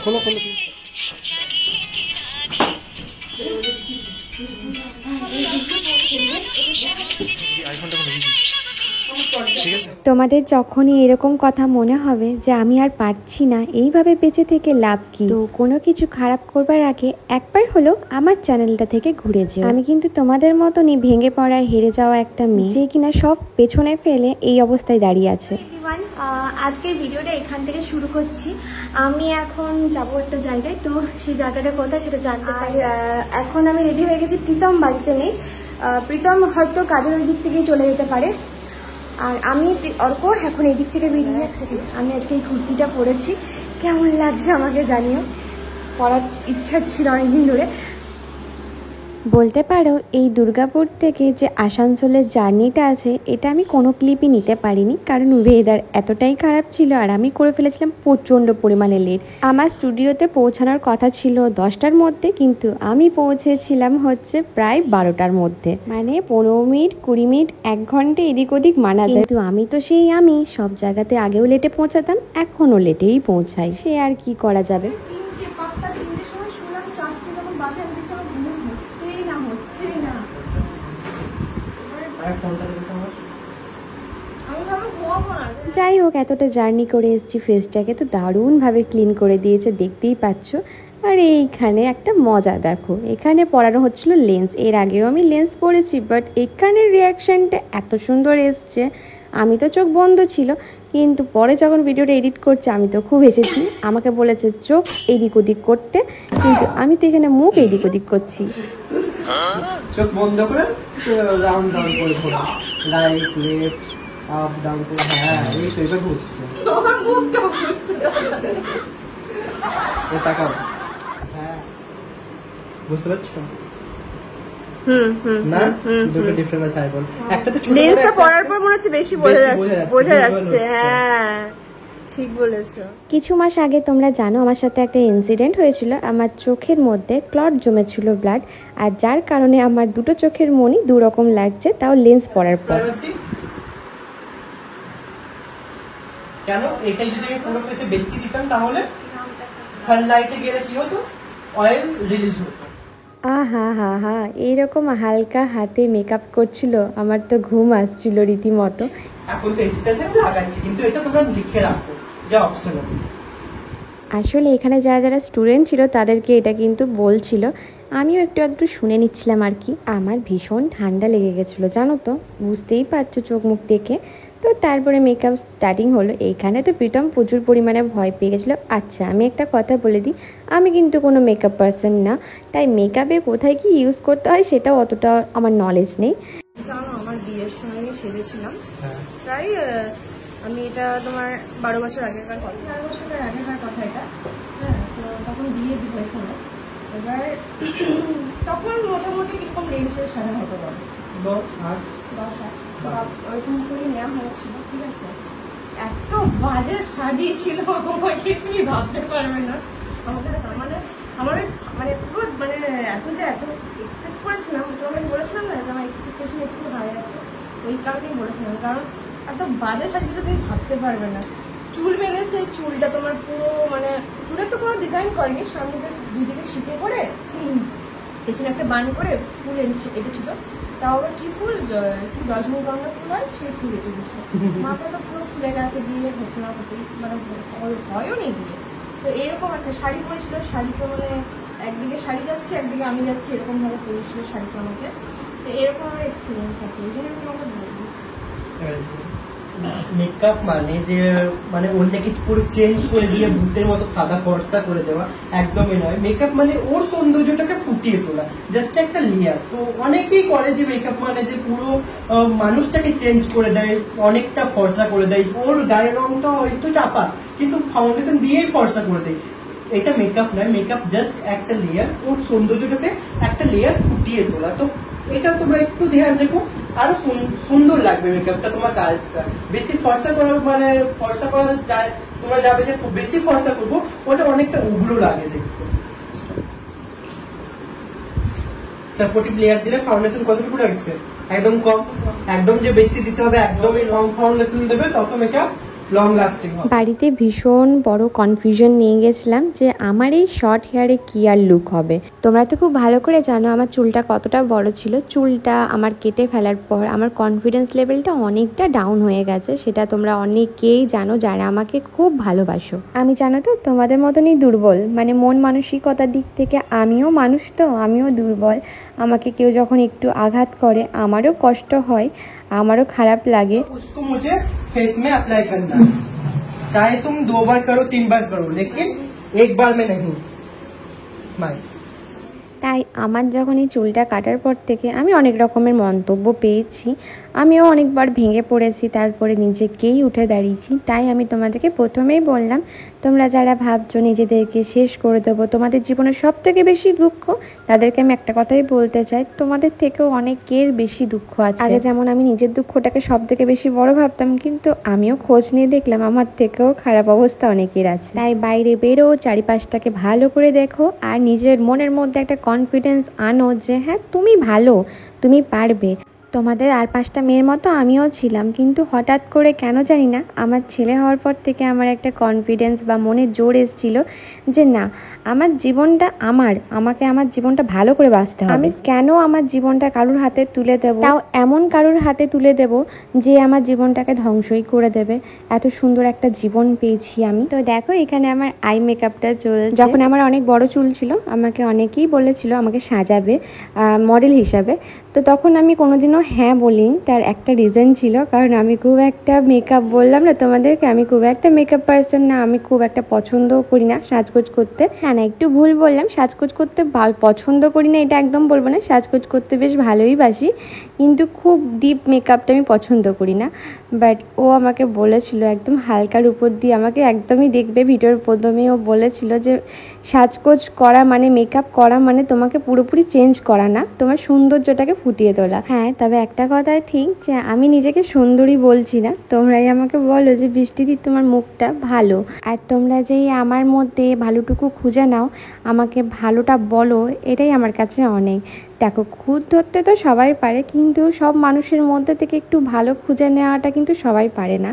খোলো খোলো। তোমাদের যখনই এরকম কথা মনে হবে যে আমি আর পারছি না, এইভাবে বেঁচে থেকে লাভ কি, তো কোনো কিছু খারাপ করবার আগে একবার হলো আমার চ্যানেলটা থেকে ঘুরে যেও। আমি কিন্তু তোমাদের মতনই ভেঙে পড়ায় হেরে যাওয়া একটা মেয়ে, যে কিনা সব পেছনে ফেলে এই অবস্থায় দাঁড়িয়ে আছে। আজকের ভিডিওটা এখান থেকে শুরু করছি। আমি এখন যাবো একটা জায়গায়, তো সেই জায়গাটা কোথায় সেটা জানতে পারি। এখন আমি রেডি হয়ে গেছি, প্রীতম বাড়িতে নেই। প্রীতম হয়তো কাজের ওই দিক থেকেই চলে যেতে পারে, আর আমি অর্ক এখন এই দিক থেকে বেরিয়ে যাচ্ছি। আমি আজকে এই কুর্তিটা পরেছি, কেমন লাগছে আমাকে জানিও। পরার ইচ্ছা ছিল অনেকদিন ধরে। বলতে পারো এই দুর্গাপুর থেকে যে আসানসোলের জার্নিটা আছে, এটা আমি কোনো ক্লিপই নিতে পারিনি, কারণ ওয়েদার এতটাই খারাপ ছিল আর আমি করে ফেলেছিলাম প্রচণ্ড পরিমাণে লেট। আমার স্টুডিওতে পৌঁছানোর কথা ছিল 10টার মধ্যে, কিন্তু আমি পৌঁছেছিলাম হচ্ছে প্রায় 12টার মধ্যে, মানে 15 মিনিট 20 মিনিট 1 ঘন্টা এদিক ওদিক মানা যায়। কিন্তু আমি তো আমি সব জায়গাতে আগেও লেটে পৌঁছাতাম, এখনও লেটেই পৌঁছাই, সে আর কি করা যাবে। যাই হোক, এতটা জার্নি করে এসেছি, ফেসটাকে তো দারুণভাবে ক্লিন করে দিয়েছে, দেখতেই পাচ্ছ। আর এইখানে একটা মজা দেখো, এখানে পরানো হচ্ছিল লেন্স। এর আগেও আমি লেন্স পরেছি, বাট এখানের রিয়াকশানটা এত সুন্দর এসছে, আমি তো চোখ বন্ধ ছিল, কিন্তু পরে যখন ভিডিওটা এডিট করছে আমি তো খুব হেসেছি। আমাকে বলেছে চোখ এদিক ওদিক করতে, কিন্তু আমি তো এখানে মুখ এদিক ওদিক করছি। চোখ বন্ধ করে রাউন্ড রাউন্ড করে ঘোরা, রাইট লেফট আপ ডাউন করে। হ্যাঁ এই তো এটা ঘুরছে, এই তাকাও। হ্যাঁ বুঝতে পারছো না? দুটো ডিফারেন্ট আছে আইবল। একটা তো লেন্সটা পরার পর মনে হচ্ছে বেশি বোঝা যাচ্ছে। হ্যাঁ ঠিক বলেছো। কিছু মাস আগে তোমরা জানো আমার সাথে একটা ইনসিডেন্ট হয়েছিল। আমার চোখের মধ্যে ক্লট জমেছিল, ব্লাড, আর যার কারণে আমার দুটো চোখের মনি দুরকম লাগছে, তাও লেন্স পরার পর। কেন এটাই যদি আমি পুরো ফেসে বেশি দিতাম তাহলে সানলাইটে গেলে কি হতো, অয়েল রিলিজ হতো। আহা হা হা, এইরকম হালকা হাতে মেকআপ করছিল, আমার তো ঘুম আসছিল রীতিমতো। এখন তো এসিটা লাগাচ্ছি, কিন্তু এটা তোমরা লিখে রাখো যা অপশনাল। আসলে এখানে যারা যারা স্টুডেন্ট ছিল তাদেরকে এটা কিন্তু বলছিল, আমিও একটু একটু শুনে নিচ্ছিলাম আর কি। আমার ভীষণ ঠান্ডা লেগে গেছিলো জানো তো, বুঝতেই পারছো চোখ মুখ দেখে। তো তারপরে মেকআপ স্টার্টিং হলো। এইখানে তো প্রীতম প্রচুর পরিমাণে ভয় পেয়ে গেছিলো। আচ্ছা আমি একটা কথা বলে দিই, আমি কিন্তু কোনো মেকআপ পার্সন না, তাই মেকআপে কোথায় কি ইউজ করতে হয় সেটাও অতটা আমার নলেজ নেই। জানো আমার বিয়ের সময় আমি সেজেছিলাম, প্রায় আমি এটা তোমার 12 বছর আগেকার কথা, 12 বছরের আগেকার কথা এটা। হ্যাঁ তো তখন বিয়ে হয়েছিল। এবার তখন মোটামুটি কিরকম রেঞ্জে সাজা হতো, 10-8 ওরকম করে নেওয়া হয়েছিল। ঠিক আছে, এত বাজে সাজিয়েছিল আমাকে তুমি ভাবতে পারবে না। আমাকে আমার মানে পুরো মানে এত এক্সপেক্ট করেছিলাম, তোমাকে বলেছিলাম না যে আমার এক্সপেকটেশন একটু হাই আছে, ওই কারণেই বলেছিলাম। কারণ এত বাজে সাজিয়েছিল তুমি ভাবতে পারবে না। চুল বেঁধেছে, চুলটা তোমার পুরো মানে চুলে তো কোনো ডিজাইন করেনি, সামনে দুই দিকে শিটে করে পেছনে একটা বান করে ফুল এঁটেছিল। তাও আবার কি ফুল, কি রজনীগন্ধা ফুল হয় সেই ফুল এঁটে দিয়েছিল। মাথা তো পুরো ফুলে গেছে, বিয়ে হতো না হতেই মানে ভয়ও নেই বিয়ে। তো এরকম একটা শাড়ি পরেছিল, শাড়িটা মানে একদিকে শাড়ি যাচ্ছে একদিকে আমি যাচ্ছি, এরকম ভাবে পরেছিল শাড়িটা আমাকে। তো এরকম আমার এক্সপিরিয়েন্স আছে, এই জন্য আমি তোমাকে বলবো মেকআপ মানে যে মানে অন্যকে পুরো চেঞ্জ করে দিয়ে ভূতের মতো সাদা ফর্সা করে দেওয়া, একদমই নয়। মেকআপ মানে ওর সৌন্দর্যটাকে ফুটিয়ে তোলা, জাস্ট একটা লেয়ার। তো অনেকেই করে যে মেকআপ মানে যে পুরো মানুষটাকে চেঞ্জ করে দেয়, অনেকটা ফর্সা করে দেয়, ওর গায়ের রংটা হয়তো চাপা কিন্তু ফাউন্ডেশন দিয়েই ফর্সা করে দেয়। এটা মেকআপ নয়, মেকআপ জাস্ট একটা লেয়ার, ওর সৌন্দর্যটাকে একটা লেয়ার ফুটিয়ে তোলা। তো এটা তোমরা একটু ধ্যান রেখো, আরো সুন্দর লাগবে মেকআপটা, তোমার কাজটা। বেশি ফর্সা করার মানে ফর্সা করা যায়, তোমরা যাবে যে বেশি ফর্সা করবো, ওটা অনেকটা উগ্র লাগে দেখতে। সাপোর্টিভ লেয়ার দিলে ফাউন্ডেশন কতটুকু লাগছে, একদম কম। একদম যে বেশি দিতে হবে, একদমই রং ফাউন্ডেশন দেবে তত মেকআপ লং লাস্টিং হবে। বাড়িতে ভীষণ বড় কনফিউশন নিয়ে গেছিলাম যে আমার এই শর্ট হেয়ারে কি আর লুক হবে। তোমরা তো খুব ভালো করে জানো আমার চুলটা কতটা বড় ছিল। চুলটা আমার কেটে ফেলার পর আমার কনফিডেন্স লেভেলটা অনেকটা ডাউন হয়ে গেছে, সেটা তোমরা অনেকেই জানো যারা আমাকে খুব ভালোবাসো। আমি জানো তো তোমাদের মতনই দুর্বল, মানে মন মানসিকতার দিক থেকে আমিও মানুষ, তো আমিও দুর্বল। আমাকে কেউ যখন একটু আঘাত করে আমারও কষ্ট হয়, আমারও খারাপ লাগে। उसको मुझे फेस में अप्लाई करना है, चाहे तुम 2 बार करो 3 बार करो, लेकिन एक बार में नहीं। स्माइल। তাই আমার যখন এই চুলটা কাটার পর থেকে আমি অনেক রকমের মন্তব্য পেয়েছি, আমিও অনেকবার ভেঙে পড়েছি, তারপরে নিজেকেই উঠে দাঁড়িয়েছি। তাই আমি তোমাদেরকে প্রথমেই বললাম, তোমরা যারা ভাবছো নিজেদেরকে শেষ করে দেবো, তোমাদের জীবনে সব থেকে বেশি দুঃখ, তাদেরকে আমি একটা কথাই বলতে চাই, তোমাদের থেকেও অনেকের বেশি দুঃখ আছে। আগে যেমন আমি নিজের দুঃখটাকে সব থেকে বেশি বড় ভাবতাম, কিন্তু আমিও খোঁজ নিয়ে দেখলাম আমার থেকেও খারাপ অবস্থা অনেকের আছে। তাই বাইরে বেরো, চারিপাশটাকে ভালো করে দেখো, আর নিজের মনের মধ্যে একটা কনফিডেন্স আনো যে হ্যাঁ তুমি ভালো, তুমি পারবে। তোমাদের আর 5টা মেয়ের মতো আমিও ছিলাম, কিন্তু হঠাৎ করে কেন জানি না আমার ছেলে হওয়ার পর থেকে আমার একটা কনফিডেন্স বা মনে জোর এসেছিল যে না, আমার জীবনটা আমাকে আমার জীবনটা ভালো করে বাঁচতে হবে। আমি কেন আমার জীবনটা কারোর হাতে তুলে দেবো, তাও এমন কারোর হাতে তুলে দেব যে আমার জীবনটাকে ধ্বংসই করে দেবে। এত সুন্দর একটা জীবন পেয়েছি আমি। তো দেখো এখানে আমার আই মেকআপটা চলছে। যখন আমার অনেক বড় চুল ছিল আমাকে অনেকেই বলেছিল আমাকে সাজাবে মডেল হিসাবে, তো তখন আমি কোনোদিনও হ্যাঁ বলিনি। তার একটা রিজন ছিল, কারণ আমি খুব একটা মেকআপ, বললাম না তোমাদেরকে আমি খুব একটা মেকআপ পার্সন না, আমি খুব একটা পছন্দও করি না সাজগোজ করতে। না একটু ভুল বললাম, সাজগোজ করতে পছন্দ করি না এটা একদম বলবো না, সাজগোজ করতে বেশ ভালোই বাসি, কিন্তু খুব ডিপ মেকআপটা আমি পছন্দ করি না। বাট ও আমাকে বলেছিল একদম হালকার উপর দিয়ে, আমাকে একদমই দেখবে ভিডিওর প্রথমেই ও বলেছিল যে সাজগোজ করা মানে মেকআপ করা মানে তোমাকে পুরোপুরি চেঞ্জ করা না, তোমার সৌন্দর্যটাকে ফুটিয়ে তোলা। হ্যাঁ, তবে একটা কথা ঠিক যে আমি নিজেকে সুন্দরী বলছি না, তোমরাই আমাকে বলো যে বৃষ্টিদি তোমার মুখটা ভালো, আর তোমরা যেই আমার মধ্যে ভালোটুকু খুঁজে নাও, আমাকে ভালোটা বলো, এটাই আমার কাছে অনেক। দেখো খুদ ধরতে তো সবাই পারে, কিন্তু সব মানুষের মধ্যে থেকে একটু ভালো খুঁজে নেওয়াটা কিন্তু সবাই পারে না।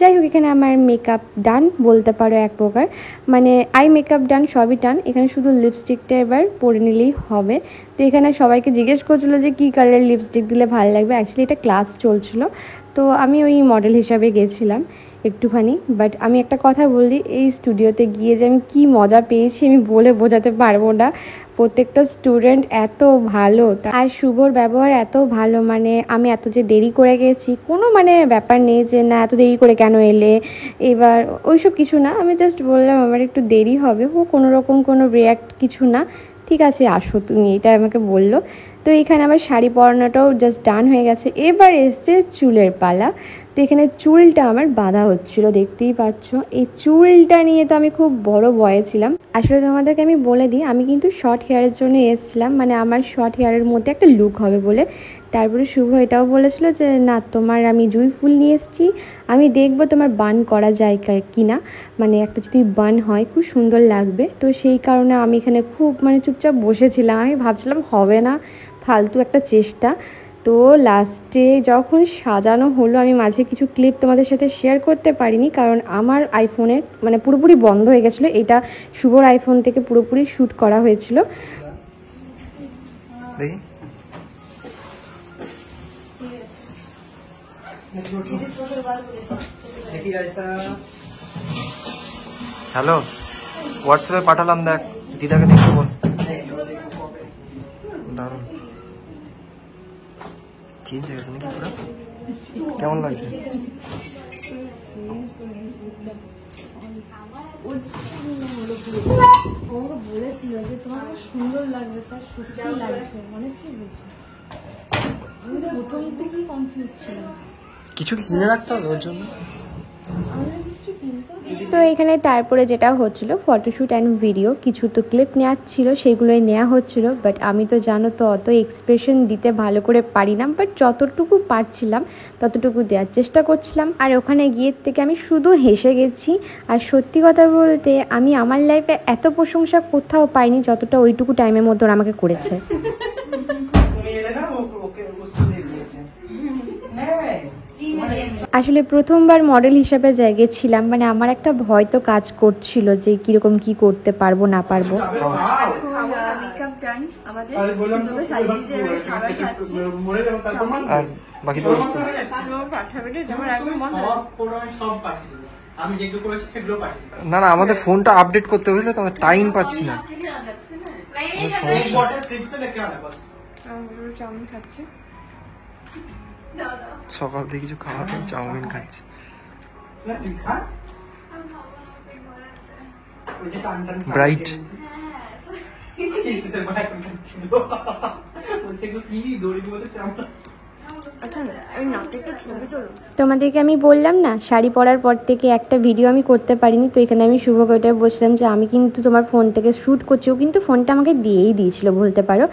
যাই হোক, এখানে আমার মেকআপ ডান বলতে পারো এক প্রকার, মানে আই মেকআপ ডান, সবই ডান। এখানে শুধু লিপস্টিকটা এবার পরে নিলেই হবে। তো এখানে সবাইকে জিজ্ঞেস করছিলো যে কী কালারের লিপস্টিক দিলে ভালো লাগবে। অ্যাকচুয়ালি এটা ক্লাস চলছিল, তো আমি ওই মডেল হিসাবে গেছিলাম একটুখানি। বাট আমি একটা কথা বলি, এই স্টুডিওতে গিয়ে যে আমি কী মজা পেয়েছি আমি বলে বোঝাতে পারবো না। প্রত্যেকটা স্টুডেন্ট এত ভালো, আর শুভর ব্যবহার এত ভালো, মানে আমি এত যে দেরি করে গেছি কোনো মানে ব্যাপার নেই যে না এত দেরি করে কেন এলে, এবার ওইসব কিছু না। আমি জাস্ট বললাম আমার একটু দেরি হবে, ও কোনো রকম কোনো রিয়্যাক্ট কিছু না, ঠিক আছে আসো তুমি, এটা আমাকে বললো। তো এখানে আমার শাড়ি পরানোটাও জাস্ট ডান হয়ে গেছে। এবার এসছে চুলের পালা। তো এখানে চুলটা আমার বাঁধা হচ্ছিল, দেখতেই পাচ্ছ। এই চুলটা নিয়ে তো আমি খুব বড় ভয়ে ছিলাম। আসলে তোমাদেরকে আমি বলে দিই, আমি কিন্তু শর্ট হেয়ারের জন্য এসেছিলাম, মানে আমার শর্ট হেয়ারের মধ্যে একটা লুক হবে বলে। তারপরে শুভ এটাও বলেছিল যে না তোমার আমি জুঁই ফুল নিয়ে এসেছি, আমি দেখবো তোমার বান করা যায় কি না, মানে একটা যদি বান হয় খুব সুন্দর লাগবে। তো সেই কারণে আমি এখানে খুব মানে চুপচাপ বসেছিলাম, আমি ভাবছিলাম হবে না, ফালতু একটা চেষ্টা। তো লাস্টে যখন সাজানো হলো, আমি মাঝে কিছু ক্লিপ তোমাদের সাথে শেয়ার করতে পারিনি, কারণ আমার আইফোনের মানে পুরোপুরি বন্ধ হয়ে গেছিলো। এটা শুভর আইফোন থেকে পুরোপুরি শ্যুট করা হয়েছিল। দেখি হ্যালো, হোয়াটসঅ্যাপে পাঠালাম, দেখ দিদাকে দেখতে বল। দারুণ চেঞ্জ হয়ে গেছে নাকি পুরো? কেমন লাগছে? বলেছিল যে তোমার সুন্দর লাগবে, তার সত্যি লাগছে, অনেস্টলি বলছি। আমি তো প্রথম থেকেই কনফিউজ ছিলাম, কিছু কি কিনে রাখতে হবে ওর জন্য। তো এখানে তারপরে যেটা হচ্ছিল ফটোশ্যুট অ্যান্ড ভিডিও, কিছু তো ক্লিপ নেওয়ার ছিল সেগুলোই নেওয়া হচ্ছিল। বাট আমি তো জানো তো অত এক্সপ্রেশন দিতে ভালো করে পারি না, বাট যতটুকু পারছিলাম ততটুকু দেওয়ার চেষ্টা করছিলাম। আর ওখানে গিয়ে থেকে আমি শুধু হেসে গেছি। আর সত্যি কথা বলতে আমি আমার লাইফে এত প্রশংসা কোথাও পাইনি যতটা ওইটুকু টাইমের মধ্যে ওরা আমাকে করেছে। আসলে প্রথমবার মডেল হিসাবে গেছিলাম, মানে আমার একটা ভয় তো কাজ করছিল যে কিরকম কি করতে পারবো না পারবো। মেকআপ ডান আমাদের, সুন্দর সাজিয়ে যে খাবার খাচ্ছি। আর বাকি তো পাঠাবে রে, আমার একদম মন সব পাঠিয়ে দেবো। আমি যেগুলো করেছি সেগুলো পাঠিয়ে দেবো। না আমাদের ফোনটা আপডেট করতে হলে তো আমরা টাইম পাচ্ছি না। एक बॉटल फ्रिज से लेके आना बस। চাউমিন খাচ্ছি। সকাল থেকে কিছু খাওয়া নেই, চাউমিন খাচ্ছে। ना दिखा मुझे टान Bright। इससे बड़ा कंटेंट ছিল বলছে কি দড়ির মতো চামড়া। আচ্ছা এই নাটকটা একটু ছবি তোলো। তোমাদেরকে আমি বললাম না শাড়ি পরার পর থেকে একটা ভিডিও আমি করতে পারিনি, তো এখানে আমি শুভকে ওইটাই বলছিলাম যে আমি কিন্তু তোমার ফোন থেকে শ্যুট করছি। ও কিন্তু ফোনটা আমাকে দিয়েই দিয়েছিল বলতে পারো।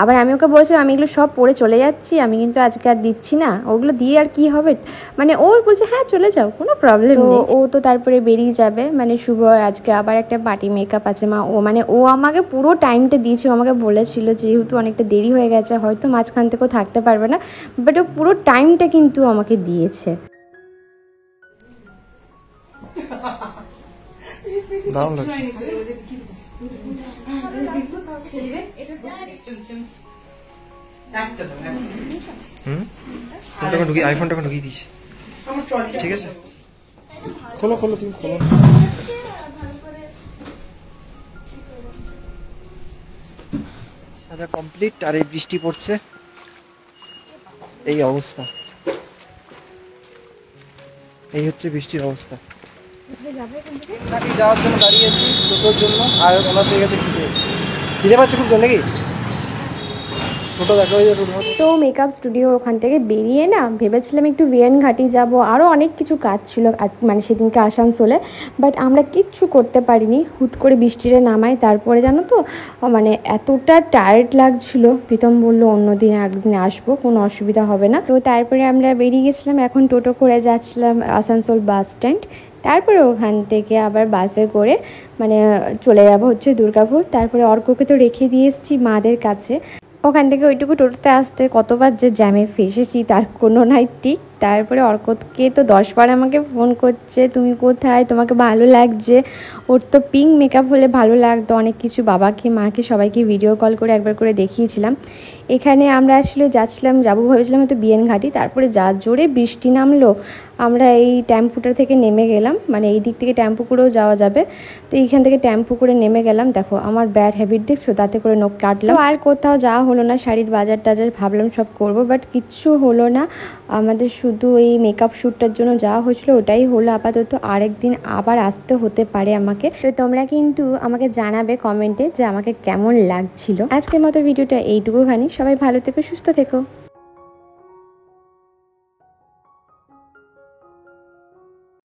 আবার আমি ওকে বলছিলাম আমি এগুলো সব পরে চলে যাচ্ছি, আমি কিন্তু আজকে আর দিচ্ছি না, ওগুলো দিয়ে আর কি হবে, মানে ও বলছে হ্যাঁ চলে যাও কোনো প্রবলেম নেই। ও তো তারপরে বেরিয়ে যাবে, মানে শুভ আজকে আবার একটা পার্টি মেকআপ আছে মা, ও মানে ও আমাকে পুরো টাইমটা দিয়েছে। ও আমাকে বলেছিল যেহেতু অনেকটা দেরি হয়ে গেছে হয়তো মাঝখান থেকেও থাকতে পারবে না, বাট ও পুরো টাইমটা কিন্তু আমাকে দিয়েছে। দারুণ লাগছে। একটা দাও ফোনটাকে ঢুকিয়ে আইফোনটাকে ঢুকিয়ে দিস, আমার চল ঠিক আছে? খোলো তুমি খোলো। সাজা কমপ্লিট, আর এই বৃষ্টি পড়ছে, এই অবস্থা, এই হচ্ছে বৃষ্টির অবস্থা। যাওয়ার জন্য দাঁড়িয়েছি টোটোর জন্য, আর ওনার পেয়ে গেছে খিদে পাচ্ছে খুব জন্য নাকি টোটো দেখা হয়ে যাবে। তো মেকআপ স্টুডিও ওখান থেকে বেরিয়ে না ভেবেছিলাম একটু বিয়ান ঘাটি যাব, আরও অনেক কিছু কাজ ছিল আজ মানে সেদিনকে আসানসোলে, বাট আমরা কিচ্ছু করতে পারিনি, হুট করে বৃষ্টিটা নামায়। তারপরে জানো তো মানে এতটা টায়ার্ড লাগছিল, প্রীতম বললো অন্যদিন একদিন আসবো, কোনো অসুবিধা হবে না। তো তারপরে আমরা বেরিয়ে গেছিলাম, এখন টোটো করে যাচ্ছিলাম আসানসোল বাস স্ট্যান্ড, তারপরে ওখান থেকে আবার বাসে করে মানে চলে যাব হচ্ছে দুর্গাপুর। তারপরে অর্ককে তো রেখে দিয়ে এসেছি মাদের কাছে, ওখান থেকে ওইটুকু টোটোতে আসতে কতবার যে জ্যামে ফেসেছি তার কোনো নাই ঠিক। তারপরে অর্ককে তো 10 বার আমাকে ফোন করছে তুমি কোথায়, তোমাকে ভালো লাগছে। ওর তো পিঙ্ক মেকআপ হলে ভালো লাগতো অনেক কিছু, বাবাকে মাকে সবাইকে ভিডিও কল করে একবার করে দেখিয়েছিলাম। এখানে আমরা আসলে যাবো ভেবেছিলাম হয়তো বিয়ান ঘাটি, তারপরে যা জোরে বৃষ্টি নামলো আমরা এই টেম্পুটা থেকে নেমে গেলাম, মানে এই দিক থেকে টেম্পু করেও যাওয়া যাবে, তো এইখান থেকে টেম্পু করে নেমে গেলাম। দেখো আমার ব্যাড হ্যাবিট দেখছো, তাতে করে নখ কাটলাম। আর কোথাও যাওয়া হলো না, শাড়ির বাজার টাজার ভাবলাম সব করব, বাট কিচ্ছু হলো না। আমাদের শুধু এই মেকআপ শ্যুটটার জন্য যাওয়া হয়েছিল, ওটাই হলো আপাতত। আরেকদিন আবার আসতে হতে পারে আমাকে, তো তোমরা কিন্তু আমাকে জানাবে কমেন্টে যে আমাকে কেমন লাগছিল। আজকের মতো ভিডিওটা এইটুকুখানি, সবাই ভালো থেকো সুস্থ থেকো।